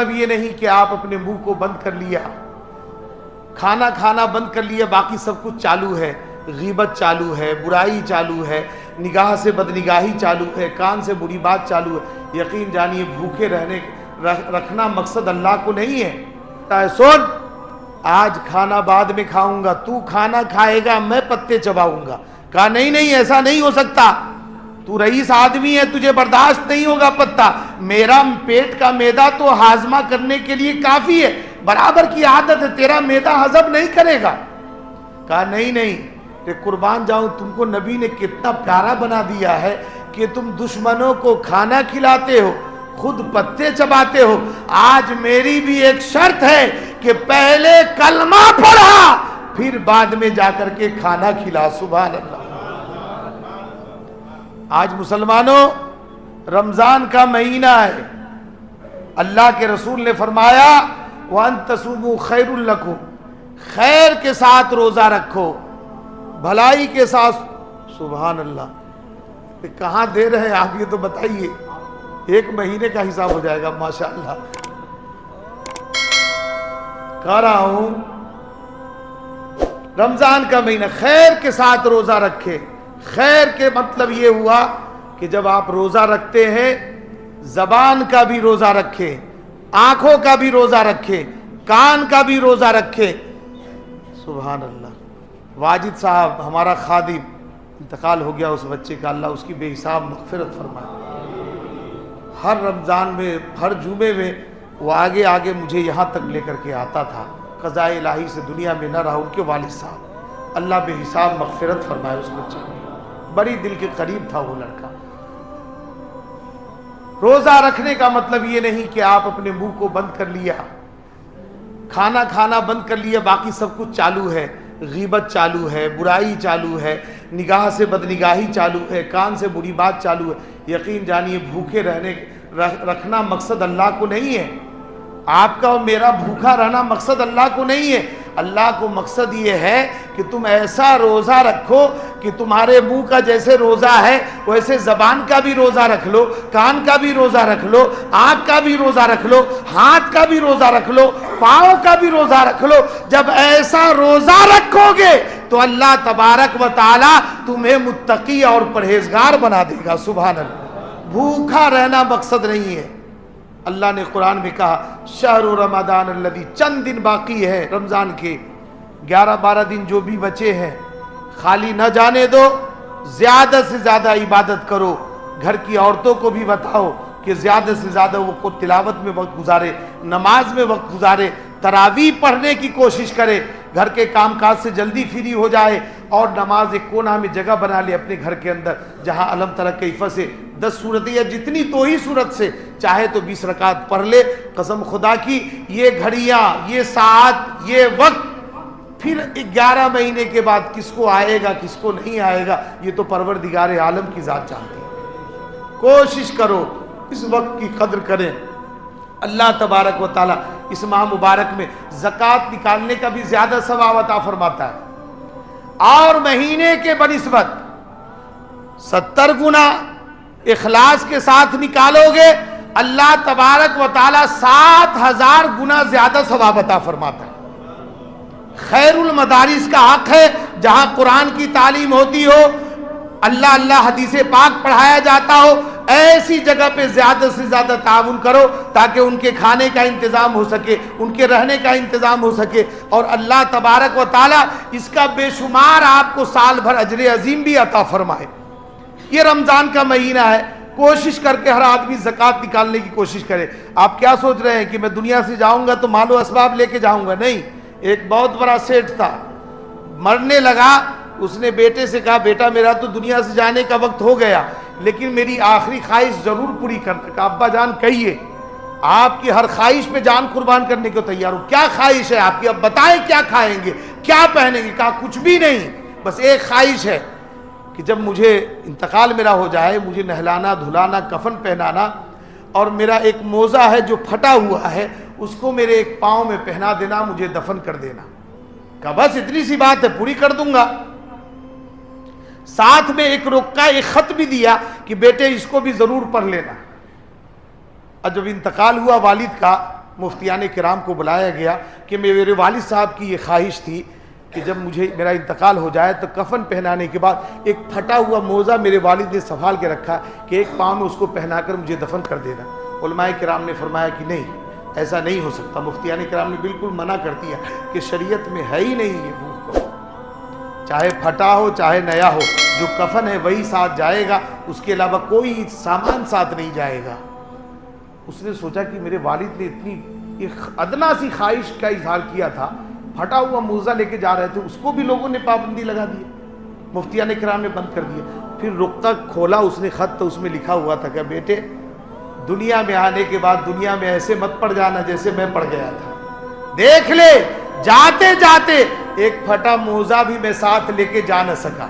اب یہ نہیں کہ آپ اپنے منہ کو بند کر لیا، کھانا کھانا بند کر لیا، باقی سب کچھ چالو ہے، غیبت چالو ہے، برائی چالو ہے، نگاہ سے بدنگاہی چالو ہے، کان سے بری بات چالو ہے۔ یقین جانیے بھوکے رکھنا مقصد اللہ کو نہیں ہے۔ سن، آج کھانا بعد میں کھاؤں گا، تو کھانا کھائے گا، میں پتے چباؤں گا۔ کہا نہیں ایسا نہیں ہو سکتا، تو رئیس آدمی ہے، تجھے برداشت نہیں ہوگا پتا، میرا پیٹ کا میدا تو ہاضمہ کرنے کے لیے کافی ہے، برابر کی عادت ہے، تیرا میدا ہضم نہیں کرے گا۔ کہا نہیں کہ قربان جاؤں، تم کو نبی نے کتنا پیارا بنا دیا ہے کہ تم دشمنوں کو کھانا کھلاتے ہو، خود پتے چباتے ہو۔ آج میری بھی ایک شرط ہے کہ پہلے کلمہ پڑھا، پھر بعد میں جا کر کے کھانا کھلا۔ سبحان اللہ۔ آج مسلمانوں، رمضان کا مہینہ ہے، اللہ کے رسول نے فرمایا وَأَن تَصُومُوا خَيْرٌ لَكُمْ، خیر کے ساتھ روزہ رکھو، بھلائی کے ساتھ۔ سبحان اللہ، کہاں دے رہے ہیں آپ، یہ تو بتائیے، ایک مہینے کا حساب ہو جائے گا ماشاءاللہ۔ کہہ رہا ہوں رمضان کا مہینہ، خیر کے ساتھ روزہ رکھے۔ خیر کے مطلب یہ ہوا کہ جب آپ روزہ رکھتے ہیں، زبان کا بھی روزہ رکھیں، آنکھوں کا بھی روزہ رکھیں، کان کا بھی روزہ رکھیں۔ سبحان اللہ۔ واجد صاحب ہمارا خادم، انتقال ہو گیا اس بچے کا، اللہ اس کی بے حساب مغفرت فرمائے۔ ہر رمضان میں، ہر جمعے میں وہ آگے مجھے یہاں تک لے کر کے آتا تھا۔ قضاء الہی سے دنیا میں نہ رہا، ان کے والد صاحب، اللہ بے حساب مغفرت فرمائے اس بچے کو، بڑی دل کے قریب تھا وہ لڑکا۔ روزہ رکھنے کا مطلب یہ نہیں کہ آپ اپنے منہ کو بند کر لیا، کھانا کھانا بند کر لیا، باقی سب کچھ چالو ہے، غیبت چالو ہے، برائی چالو ہے، نگاہ سے بدنگاہی چالو ہے، کان سے بری بات چالو ہے۔ یقین جانیے بھوکے رکھنا مقصد اللہ کو نہیں ہے، آپ کا اور میرا بھوکا رہنا مقصد اللہ کو نہیں ہے۔ اللہ کو مقصد یہ ہے کہ تم ایسا روزہ رکھو کہ تمہارے منہ کا جیسے روزہ ہے ویسے زبان کا بھی روزہ رکھ لو، کان کا بھی روزہ رکھ لو، آنکھ کا بھی روزہ رکھ لو، ہاتھ کا بھی روزہ رکھ لو، پاؤں کا بھی روزہ رکھ لو۔ جب ایسا روزہ رکھو گے تو اللہ تبارک و تعالی تمہیں متقی اور پرہیزگار بنا دے گا۔ سبحان اللہ۔ بھوکا رہنا مقصد نہیں ہے۔ اللہ نے قرآن میں کہا شہر رمضان الذی، چند دن باقی ہے رمضان کے، 11-12 دن جو بھی بچے ہیں، خالی نہ جانے دو، زیادہ سے زیادہ عبادت کرو۔ گھر کی عورتوں کو بھی بتاؤ کہ زیادہ سے زیادہ وہ کو تلاوت میں وقت گزارے، نماز میں وقت گزارے، تراویح پڑھنے کی کوشش کرے، گھر کے کام کاج سے جلدی فری ہو جائے اور نماز ایک کونا میں جگہ بنا لے اپنے گھر کے اندر، جہاں علم تر کیف سے 10 صورتیں یا جتنی تو ہی صورت سے چاہے تو 20 رکعت پڑھ لے۔ قسم خدا کی یہ گھڑیاں، یہ ساعت، یہ وقت پھر 11 مہینے کے بعد کس کو آئے گا کس کو نہیں آئے گا، یہ تو پروردگار عالم کی ذات جانتی ہے۔ کوشش کرو اس وقت کی قدر کریں۔ اللہ تبارک و تعالی اس ماہ مبارک میں زکوٰۃ نکالنے کا بھی زیادہ ثواب عطا فرماتا ہے، اور مہینے کے بنسبت 70 گنا اخلاص کے ساتھ نکالو گے، اللہ تبارک و تعالی 7000 گنا زیادہ ثواب عطا فرماتا ہے۔ خیر المدارس کا حق ہے، جہاں قرآن کی تعلیم ہوتی ہو، اللہ حدیث پاک پڑھایا جاتا ہو، ایسی جگہ پہ زیادہ سے زیادہ تعاون کرو تاکہ ان کے کھانے کا انتظام ہو سکے، ان کے رہنے کا انتظام ہو سکے، اور اللہ تبارک و تعالی اس کا بے شمار آپ کو سال بھر اجر عظیم بھی عطا فرمائے۔ یہ رمضان کا مہینہ ہے، کوشش کر کے ہر آدمی زکوٰۃ نکالنے کی کوشش کرے۔ آپ کیا سوچ رہے ہیں کہ میں دنیا سے جاؤں گا تو مال و اسباب لے کے جاؤں گا؟ نہیں۔ ایک بہت بڑا سیٹ تھا، مرنے لگا، اس نے بیٹے سے کہا بیٹا میرا تو دنیا سے جانے کا وقت ہو گیا لیکن میری آخری خواہش ضرور پوری کرنا۔ کہا ابا جان کہیے، آپ کی ہر خواہش پہ جان قربان کرنے کو تیار ہوں۔ کیا خواہش ہے آپ کی؟ اب بتائیں کیا کھائیں گے، کیا پہنیں گے؟ کہا کچھ بھی نہیں، بس ایک خواہش ہے کہ جب مجھے انتقال میرا ہو جائے، مجھے نہلانا دھلانا کفن پہنانا، اور میرا ایک موزہ ہے جو پھٹا ہوا ہے اس کو میرے ایک پاؤں میں پہنا دینا، مجھے دفن کر دینا۔ کہا بس اتنی سی بات ہے، پوری کر دوں گا۔ ساتھ میں ایک رکا ایک خط بھی دیا کہ بیٹے اس کو بھی ضرور پڑھ لینا۔ اور جب انتقال ہوا والد کا، مفتیان کرام کو بلایا گیا کہ میرے والد صاحب کی یہ خواہش تھی کہ جب مجھے میرا انتقال ہو جائے تو کفن پہنانے کے بعد ایک پھٹا ہوا موزہ میرے والد نے سنبھال کے رکھا کہ ایک پاؤں میں اس کو پہنا کر مجھے دفن کر دینا۔ علماء کرام نے فرمایا کہ نہیں، ایسا نہیں ہو سکتا۔ مفتیان کرام نے بالکل منع کر دیا کہ شریعت میں ہے ہی نہیں یہ وہ، چاہے پھٹا ہو چاہے نیا ہو، جو کفن ہے وہی ساتھ جائے گا، اس کے علاوہ کوئی سامان ساتھ نہیں جائے گا۔ اس نے سوچا کہ میرے والد نے اتنی ایک ادنا سی خواہش کا اظہار کیا تھا، پھٹا ہوا موزہ لے کے جا رہے تھے، اس کو بھی لوگوں نے پابندی لگا دی، مفتیان کرام نے بند کر دیا۔ پھر رقہ کھولا اس نے خط، تو اس میں لکھا ہوا تھا کہ بیٹے دنیا میں آنے کے بعد دنیا میں ایسے مت پڑ جانا جیسے میں پڑ گیا تھا، دیکھ لے جاتے جاتے ایک پھٹا موزہ بھی میں ساتھ لے کے جا نہ سکا،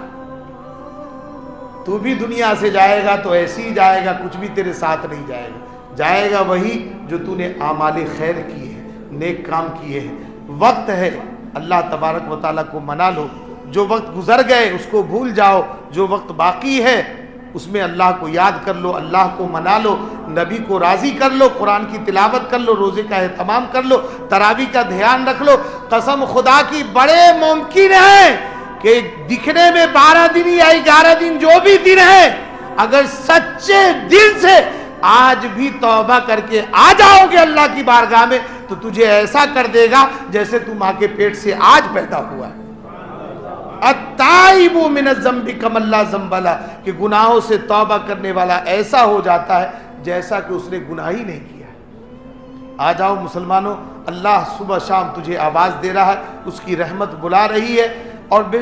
تو بھی دنیا سے جائے گا تو ایسے ہی جائے گا، کچھ بھی تیرے ساتھ نہیں جائے گا، جائے گا وہی جو تو نے اعمال خیر کیے ہیں، نیک کام کیے ہیں۔ وقت ہے اللہ تبارک و تعالیٰ کو منا لو، جو وقت گزر گئے اس کو بھول جاؤ، جو وقت باقی ہے اس میں اللہ کو یاد کر لو، اللہ کو منا لو، نبی کو راضی کر لو، قرآن کی تلاوت کر لو، روزے کا اہتمام کر لو، تراویح کا دھیان رکھ لو۔ قسم خدا کی بڑے ممکن ہے کہ دکھنے میں 12 دن یا 11 دن جو بھی دن ہے، اگر سچے دل سے آج بھی توبہ کر کے آ جاؤ گے اللہ کی بارگاہ میں تو تجھے ایسا کر دے گا جیسے تو ماں کے پیٹ سے آج پیدا ہوا ہے۔ التائب من الذنب کمن لا ذنب لہ، کہ گناہوں سے توبہ کرنے والا ایسا ہو جاتا ہے جیسا کہ اس نے گناہ ہی نہیں کیا ہے۔ آ جاؤ مسلمانوں، اللہ صبح شام تجھے آواز دے رہا ہے، اس کی رحمت بلا رہی ہے، اور بے